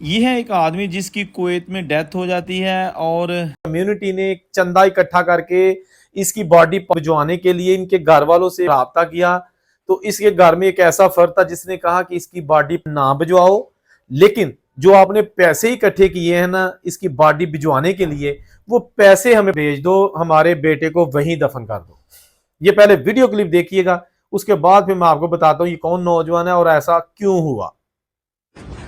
ये है एक आदमी जिसकी कुवैत में डेथ हो जाती है और कम्युनिटी ने एक चंदा इकट्ठा करके इसकी बॉडी भिजवाने के लिए इनके घर वालों से राब्ता किया। तो इसके घर में एक ऐसा फर्द था जिसने कहा कि इसकी बॉडी ना भिजवाओ, लेकिन जो आपने पैसे इकट्ठे किए हैं ना इसकी बॉडी भिजवाने के लिए, वो पैसे हमें भेज दो, हमारे बेटे को वहीं दफन कर दो। ये पहले वीडियो क्लिप देखिएगा, उसके बाद फिर मैं आपको बताता हूँ ये कौन नौजवान है और ऐसा क्यों हुआ।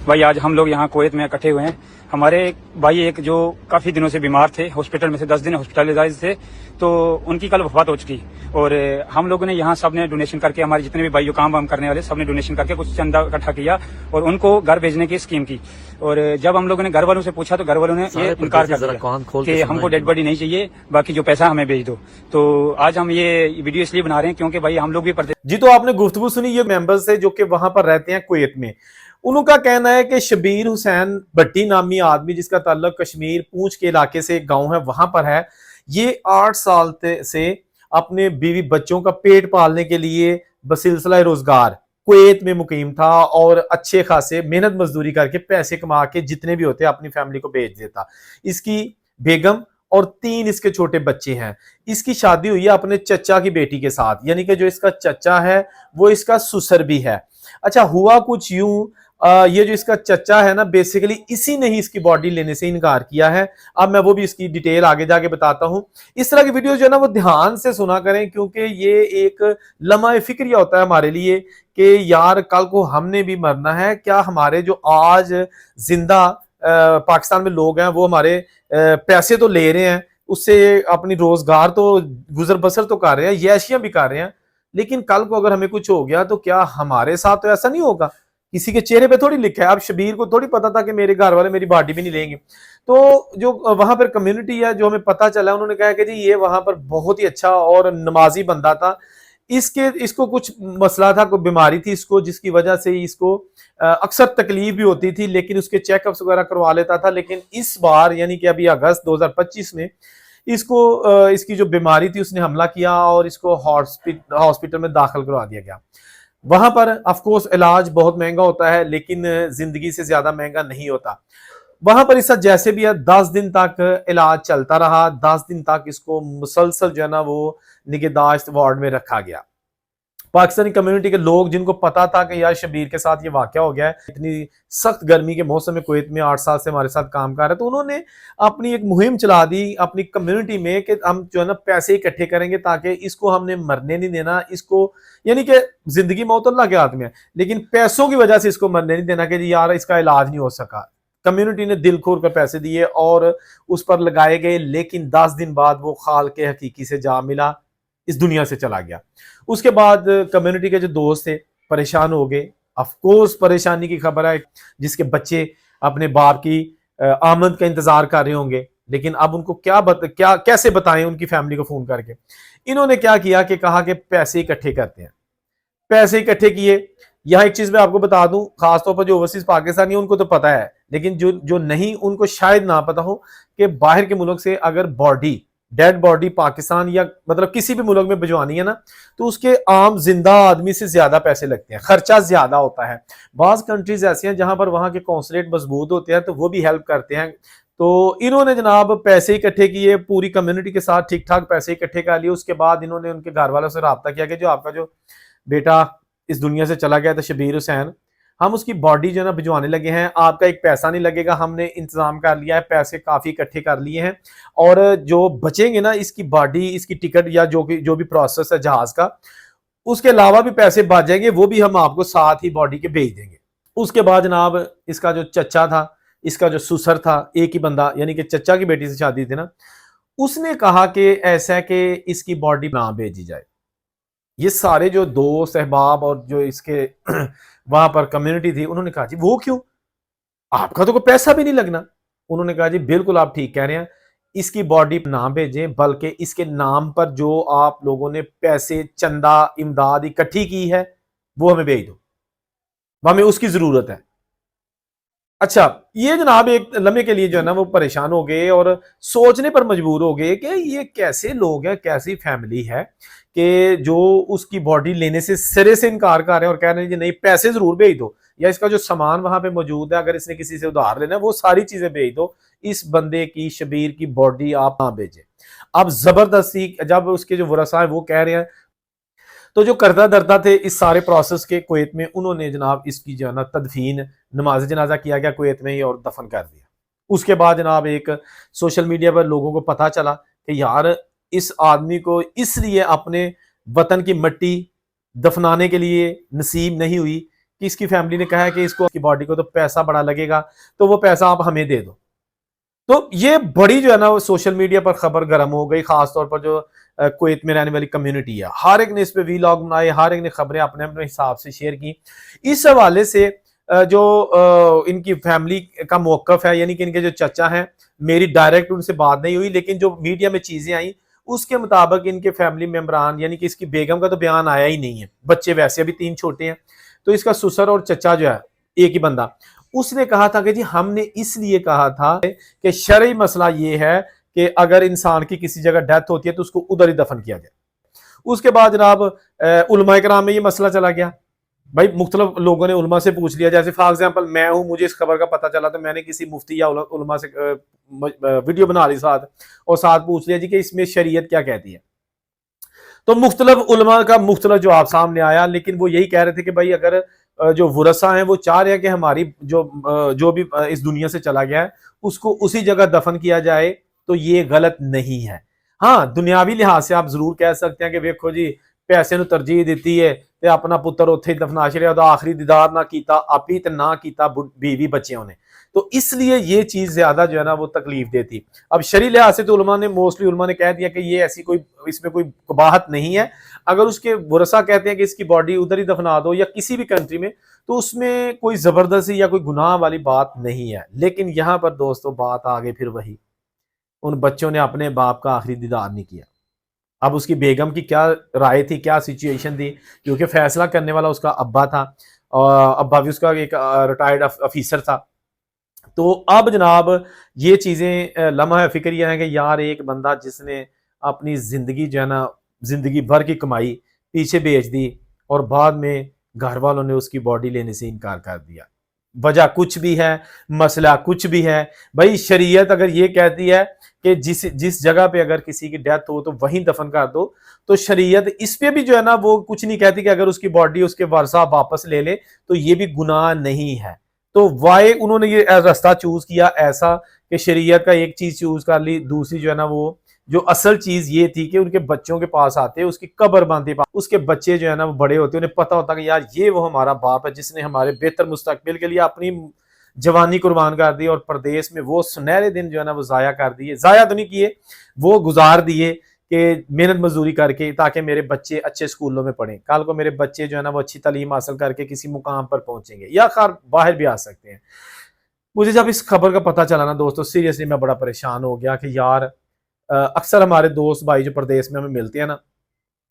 भाई आज हम लोग यहाँ कुवैत में इकट्ठे हुए हैं। हमारे भाई एक जो काफी दिनों से बीमार थे, हॉस्पिटल में से 10 दिन हॉस्पिटलाइज थे, तो उनकी कल वफात हो चुकी। और हम लोगों ने यहाँ सबने डोनेशन करके, हमारे जितने भी भाई जो काम वाम करने वाले सबने डोनेशन करके कुछ चंदा इकट्ठा किया और उनको घर भेजने की स्कीम की। और जब हम लोगों ने घर वालों से पूछा तो घर वालों ने ये इनकार कर दिया कि हमको डेड बॉडी नहीं चाहिए, बाकी जो पैसा हमें भेज दो। तो आज हम ये वीडियो इसलिए बना रहे हैं क्योंकि भाई हम लोग भी जी, तो आपने गुफ्तगू सुनी ये मेंबर्स से जो कि वहां पर रहते हैं कुवैत में। उनका कहना है कि शबीर हुसैन भट्टी नामी आदमी जिसका ताल्लुक कश्मीर पूंछ के इलाके से एक गांव है वहां पर है, ये 8 साल से अपने बीवी बच्चों का पेट पालने के लिए बसिलसिला रोजगार कुवैत में मुकीम था और अच्छे खासे मेहनत मजदूरी करके पैसे कमा के जितने भी होते अपनी फैमिली को भेज देता। इसकी बेगम और 3 इसके छोटे बच्चे हैं। इसकी शादी हुई है अपने चचा की बेटी के साथ, यानी कि जो इसका चचा है वो इसका ससुर भी है। अच्छा, हुआ कुछ यूं, ये जो इसका चचा है ना बेसिकली इसी ने ही इसकी बॉडी लेने से इनकार किया है। अब मैं वो भी इसकी डिटेल आगे जाके बताता हूं। इस तरह की वीडियो जो है ना वो ध्यान से सुना करें, क्योंकि ये एक लम्हा फिक्रिया होता है हमारे लिए कि यार कल को हमने भी मरना है। क्या हमारे जो आज जिंदा पाकिस्तान में लोग हैं वो हमारे पैसे तो ले रहे हैं, उससे अपनी रोजगार तो गुजर बसर तो कर रहे हैं, यशियां भी कर रहे हैं, लेकिन कल को अगर हमें कुछ हो गया तो क्या हमारे साथ तो ऐसा नहीं होगा? किसी के चेहरे पे थोड़ी लिखा है। अब शबीर को थोड़ी पता था कि मेरे घर वाले मेरी बॉडी भी नहीं लेंगे। तो जो वहां पर कम्युनिटी है, जो हमें पता चला, उन्होंने कहा कि जी ये वहां पर बहुत ही अच्छा और नमाजी बंदा था। इसको कुछ मसला था, कोई बीमारी थी इसको, जिसकी वजह से इसको अक्सर तकलीफ भी होती थी, लेकिन उसके चेकअप्स वगैरह करवा लेता था। लेकिन इस बार यानी कि अभी अगस्त 2025 में इसको इसकी जो बीमारी थी उसने हमला किया और इसको हॉस्पिटल में दाखिल करवा दिया गया। वहां पर ऑफ कोर्स इलाज बहुत महंगा होता है, लेकिन जिंदगी से ज्यादा महंगा नहीं होता। वहां पर इसका जैसे भी है 10 दिन तक इलाज चलता रहा। 10 दिन तक इसको मुसलसल जो है ना वो निगहदाश्त वार्ड में रखा गया। पाकिस्तानी कम्युनिटी के लोग जिनको पता था कि यार शबीर के साथ ये वाकया हो गया है, इतनी सख्त गर्मी के मौसम में कुवैत में 8 साल से हमारे साथ काम कर रहे हैं, तो उन्होंने अपनी एक मुहिम चला दी अपनी कम्युनिटी में कि हम जो है ना पैसे इकट्ठे करेंगे ताकि इसको हमने मरने नहीं देना। इसको यानी कि जिंदगी मौत अल्लाह के हाथ में है, लेकिन पैसों की वजह से इसको मरने नहीं देना कि यार इसका इलाज नहीं हो सका। कम्युनिटी ने दिल खोल कर पैसे दिए और उस पर लगाए गए, लेकिन 10 दिन बाद वो खाल के हकीकी से जा मिला, इस दुनिया से चला गया। उसके बाद कम्युनिटी के जो दोस्त थे परेशान हो गए। अफकोर्स परेशानी की खबर है, जिसके बच्चे अपने बाप की आमद का इंतजार कर रहे होंगे, लेकिन अब उनको क्या कैसे बताएं उनकी फैमिली को फोन करके। इन्होंने क्या किया कि कहा कि पैसे इकट्ठे करते हैं। पैसे इकट्ठे किए। यहां एक चीज मैं आपको बता दूं, खासतौर पर जो ओवरसीज पाकिस्तानी है उनको तो पता है, लेकिन जो जो नहीं उनको शायद ना पता हो कि बाहर के मुल्क से अगर डेड बॉडी पाकिस्तान या मतलब किसी भी मुल्क में भिजवानी है ना, तो उसके आम जिंदा आदमी से ज्यादा पैसे लगते हैं, खर्चा ज्यादा होता है। बाज कंट्रीज ऐसी हैं जहां पर वहां के कौंसलेट मजबूत होते हैं, तो वो भी हेल्प करते हैं। तो इन्होंने जनाब पैसे इकट्ठे किए, पूरी कम्युनिटी के साथ ठीक ठाक पैसे इकट्ठे कर लिए। उसके बाद इन्होंने उनके घर वालों से रब्ता किया कि जो आपका जो बेटा इस दुनिया से चला गया था शबीर हुसैन, हम उसकी बॉडी जो है ना भिजवाने लगे हैं, आपका एक पैसा नहीं लगेगा, हमने इंतजाम कर लिया है, पैसे काफी इकट्ठे कर लिए हैं, और जो बचेंगे ना इसकी बॉडी, इसकी टिकट या जो भी प्रोसेस है जहाज का, उसके अलावा भी पैसे बच जाएंगे, वो भी हम आपको साथ ही बॉडी के भेज देंगे। उसके बाद जनाब इसका जो चचा था, इसका जो ससुर था, एक ही बंदा यानी कि चचा की बेटी से शादी थी ना, उसने कहा कि ऐसा है कि इसकी बॉडी ना भेजी जाए। ये सारे जो दोस्त अहबाब और जो इसके वहां पर कम्युनिटी थी, उन्होंने कहा जी वो क्यों, आपका तो कोई पैसा भी नहीं लगना। उन्होंने कहा जी बिल्कुल आप ठीक कह रहे हैं, इसकी बॉडी ना भेजें, बल्कि इसके नाम पर जो आप लोगों ने पैसे चंदा इमदाद इकट्ठी की है वो हमें भेज दो, हमें उसकी जरूरत है। अच्छा, ये जनाब एक लम्हे के लिए जो है ना वो परेशान हो गए और सोचने पर मजबूर हो गए कि ये कैसे लोग हैं, कैसी फैमिली है कि जो उसकी बॉडी लेने से सिरे से इनकार कर रहे हैं और कह रहे हैं कि नहीं पैसे जरूर भेज दो, या इसका जो सामान वहां पे मौजूद है अगर इसने किसी से उधार लेना है वो सारी चीजें भेज दो, इस बंदे की शबीर की बॉडी आप ना भेजे। अब जबरदस्ती जब उसके जो वरसा है वो कह रहे हैं, तो जो करदा दरदा थे इस सारे प्रोसेस के कुवैत में, उन्होंने जनाब इसकी जो है ना तदफीन, नमाज जनाजा किया गया कुवैत में ही और दफन कर दिया। उसके बाद जनाब एक सोशल मीडिया पर लोगों को पता चला कि यार इस आदमी को इसलिए अपने वतन की मिट्टी दफनाने के लिए नसीब नहीं हुई कि इसकी फैमिली ने कहा है कि इसको की बॉडी को तो पैसा बड़ा लगेगा, तो वो पैसा आप हमें दे दो। तो ये बड़ी जो है ना वो सोशल मीडिया पर खबर गर्म हो गई, खासतौर पर जो कुवैत में रहने वाली कम्युनिटी है, हर एक ने इस पे वीलॉग बनाए, हर एक ने खबरें अपने अपने हिसाब से शेयर की। इस हवाले से जो इनकी फैमिली का मौकफ है, यानी कि इनके जो चचा हैं, मेरी डायरेक्ट उनसे बात नहीं हुई, लेकिन जो मीडिया में चीजें आई उसके मुताबिक इनके फैमिली मेंबरान, यानी कि इसकी बेगम का तो बयान आया ही नहीं है, बच्चे वैसे अभी 3 छोटे हैं, तो इसका ससुर और चचा जो है एक ही बंदा, उसने कहा था कि जी हमने इसलिए कहा था कि शरई मसला ये है कि अगर इंसान की किसी जगह डेथ होती है तो उसको उधर ही दफन किया जाए। उसके बाद जनाब उलमा कराम में ये मसला चला गया। भाई मुख्तलिफ लोगों ने उलमा से पूछ लिया, जैसे फॉर एग्जांपल मैं हूं, मुझे इस खबर का पता चला तो मैंने किसी मुफ्ती या उलमा से वीडियो बना ली साथ, और साथ पूछ लिया जी कि इसमें शरीयत क्या कहती है। तो मुख्तलिफ उलमा का मुख्तलिफ जवाब सामने आया, लेकिन वो यही कह रहे थे कि भाई अगर जो वरसा हैं वो चाह रहे हैं कि हमारी जो भी इस दुनिया से चला गया है उसको उसी जगह दफन किया जाए, तो ये गलत नहीं है। हाँ, दुनियावी लिहाज से आप जरूर कह सकते हैं कि देखो जी पैसे ਨੂੰ ਤਰਜੀਹ ਦਿੱਤੀ है ਤੇ अपना पुत्र ਉੱਥੇ ही दफना छड़िया, ਉਹਦਾ आखिरी दीदार ना कीता आपी ते ना कीता बीवी बच्चों ने, तो इसलिए ये चीज ज्यादा जो है ना वो तकलीफ देती। अब शरी लिहाज से तो उलमा ने मोस्टली उलमा ने कह दिया कि ये ऐसी कोई इसमें कोई कबाहत नहीं है। अगर उसके वरसा कहते हैं कि इसकी बॉडी उधर ही दफना दो या किसी भी कंट्री में, तो उसमें कोई जबरदस्ती या कोई गुनाह वाली बात नहीं है। लेकिन यहाँ पर दोस्तों बात आ गई फिर वही, उन बच्चों ने अपने बाप का आखिरी दीदार नहीं किया। अब उसकी बेगम की क्या राय थी, क्या सिचुएशन थी, क्योंकि फैसला करने वाला उसका अब्बा था और अब्बा भी उसका एक रिटायर्ड ऑफिसर था। तो अब जनाब ये चीजें लम्हा फिक्रिया है कि यार एक बंदा जिसने अपनी जिंदगी जो है ना जिंदगी भर की कमाई पीछे बेच दी और बाद में घर वालों ने उसकी बॉडी लेने से इनकार कर दिया, वजह कुछ भी है, मसला कुछ भी है। भाई शरीयत अगर ये कहती है कि जिस जगह पे अगर किसी की डेथ हो तो वहीं दफन कर दो, तो शरीयत इस पे भी जो है ना वो कुछ नहीं कहती कि अगर उसकी बॉडी उसके वारसा वापस ले ले तो ये भी गुनाह नहीं है। तो वाई उन्होंने ये रास्ता चूज किया ऐसा कि शरीयत का एक चीज चूज कर ली, दूसरी जो है ना वो जो असल चीज ये थी कि उनके बच्चों के पास आते, उसकी कब्र बांधते, उसके बच्चे जो है ना वो बड़े होते, उन्हें पता होता कि यार ये वो हमारा बाप है जिसने हमारे बेहतर मुस्तकबिल के लिए अपनी जवानी कुर्बान कर दी और प्रदेश में वो सुनहरे दिन जो है ना वो जाया कर दिए, जाया तो नहीं किए, वो गुजार दिए कि मेहनत मजदूरी करके ताकि मेरे बच्चे अच्छे स्कूलों में पढ़ें, कल को मेरे बच्चे जो है ना वो अच्छी तालीम हासिल करके किसी मुकाम पर पहुंचेंगे या खैर बाहर भी आ सकते हैं। मुझे जब इस खबर का पता चला ना दोस्तों, सीरियसली मैं बड़ा परेशान हो गया कि यार अक्सर हमारे दोस्त भाई जो प्रदेश में हमें मिलते हैं ना,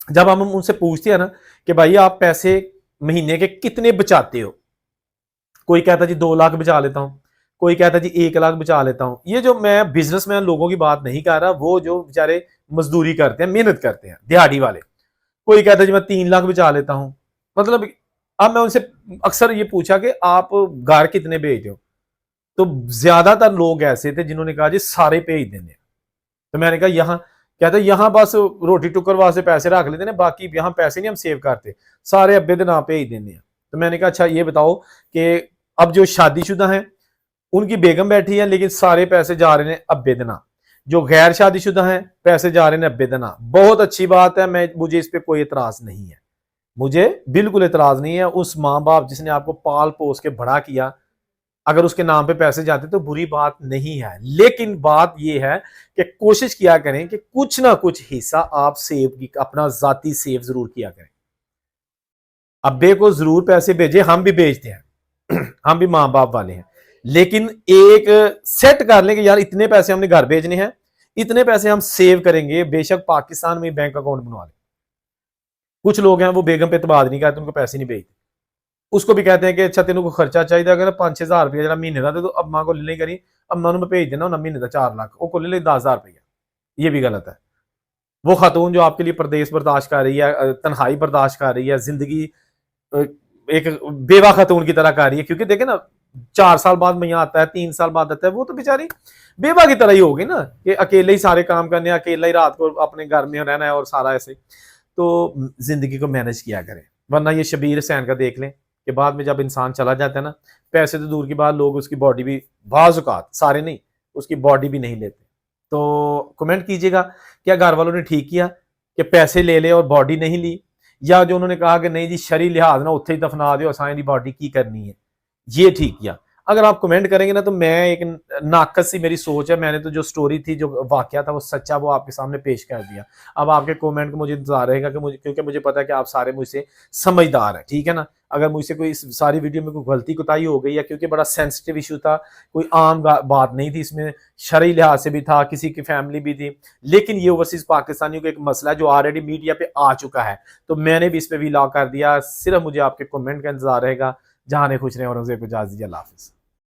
जब हम उनसे पूछते हैं ना कि भाई आप पैसे महीने के कितने बचाते हो, कोई कहता जी 2 लाख बचा लेता हूं, कोई कहता जी 1 लाख बचा लेता हूं। ये जो मैं बिजनेसमैन लोगों की बात नहीं कर रहा, वो जो बेचारे मजदूरी करते हैं, मेहनत करते हैं, दिहाड़ी वाले, कोई कहता जी मैं 3 लाख बचा लेता हूं। मतलब अब मैं उनसे अक्सर ये पूछा कि आप घर कितने भेजते हो, तो ज्यादातर लोग ऐसे थे जिन्होंने कहा जी सारे भेज देने। तो मैंने कहा यहाँ, कहते यहाँ बस रोटी टुकर वास्ते पैसे रख लेते हैं, बाकी यहाँ पैसे नहीं हम सेव करते, सारे अब्बे दे नाम भेज देने हैं। तो मैंने कहा अच्छा ये बताओ कि अब जो शादीशुदा हैं उनकी बेगम बैठी है लेकिन सारे पैसे जा रहे हैं अब्बे दे नाम, जो गैर शादीशुदा हैं पैसे जा रहे हैं अब्बे दे नाम। बहुत अच्छी बात है, मुझे इस पर कोई एतराज नहीं है, मुझे बिल्कुल एतराज नहीं है। उस माँ बाप जिसने आपको पाल पोस के बड़ा किया, अगर उसके नाम पे पैसे जाते तो बुरी बात नहीं है, लेकिन बात यह है कि कोशिश किया करें कि कुछ ना कुछ हिस्सा आप सेव की, अपना जाती सेव जरूर किया करें। अब्बे को जरूर पैसे भेजे, हम भी भेजते हैं हम भी माँ बाप वाले हैं, लेकिन एक सेट कर लें कि यार इतने पैसे हमने घर भेजने हैं, इतने पैसे हम सेव करेंगे, बेशक पाकिस्तान में बैंक अकाउंट बनवा लें। कुछ लोग हैं वो बेगम पे एतबार नहीं करते, उनको पैसे नहीं भेजते, उसको भी कहते हैं कि अच्छा तेन को खर्चा चाहिए अगर 5-6 हज़ार रुपया जो महीने का, तो अम्मा को ले करी, अम्मा मैं भेज देना महीने का 4 लाख, वो को ले 10 हज़ार रुपया। ये भी गलत है। वो खातून जो आपके लिए परदेश बर्दाश्त कर रही है, तन्हाई बर्दाश्त कर रही है, जिंदगी एक बेवा खातून की तरह कर रही है, क्योंकि देखे ना 4 साल बाद मैया आता है, 3 साल बाद आता है, वो तो बेचारी बेवा की तरह ही होगी ना, कि अकेले ही सारे काम करने, अकेला ही रात को अपने घर में रहना है और सारा ऐसे। तो जिंदगी को मैनेज किया करें, वरना ये शबीर हुसैन का देख लें कि बाद में जब इंसान चला जाता है ना, पैसे तो दूर की बात, लोग उसकी बॉडी भी बाज़ औक़ात, सारे नहीं, उसकी बॉडी भी नहीं लेते। तो कमेंट कीजिएगा, क्या घर वालों ने ठीक किया कि पैसे ले ले और बॉडी नहीं ली, या जो उन्होंने कहा कि नहीं जी शरी लिहाज ना उत्थे ही दफना दो, असां दी बॉडी की करनी है, ये ठीक किया। अगर आप कमेंट करेंगे ना, तो मैं एक नाकस सी मेरी सोच है, मैंने तो जो स्टोरी थी, जो वाकया था वो सच्चा, वो आपके सामने पेश कर दिया। अब आपके कमेंट का मुझे इंतजार रहेगा कि क्योंकि मुझे पता है कि आप सारे मुझसे समझदार हैं, ठीक है ना। अगर मुझसे कोई इस सारी वीडियो में कोई गलती कोताही हो गई है, क्योंकि बड़ा सेंसिटिव इशू था, कोई आम बात नहीं थी, इसमें शरई लिहाज से भी था, किसी की फैमिली भी थी, लेकिन ये ओवरसीज पाकिस्तानियों का एक मसला है जो ऑलरेडी मीडिया पे आ चुका है, तो मैंने भी इस पे व्लॉग कर दिया। सिर्फ मुझे आपके कमेंट का इंतजार रहेगा। जहां खुश रहे और उसे इजाजत दीजिए। अल्लाह हाफिज़।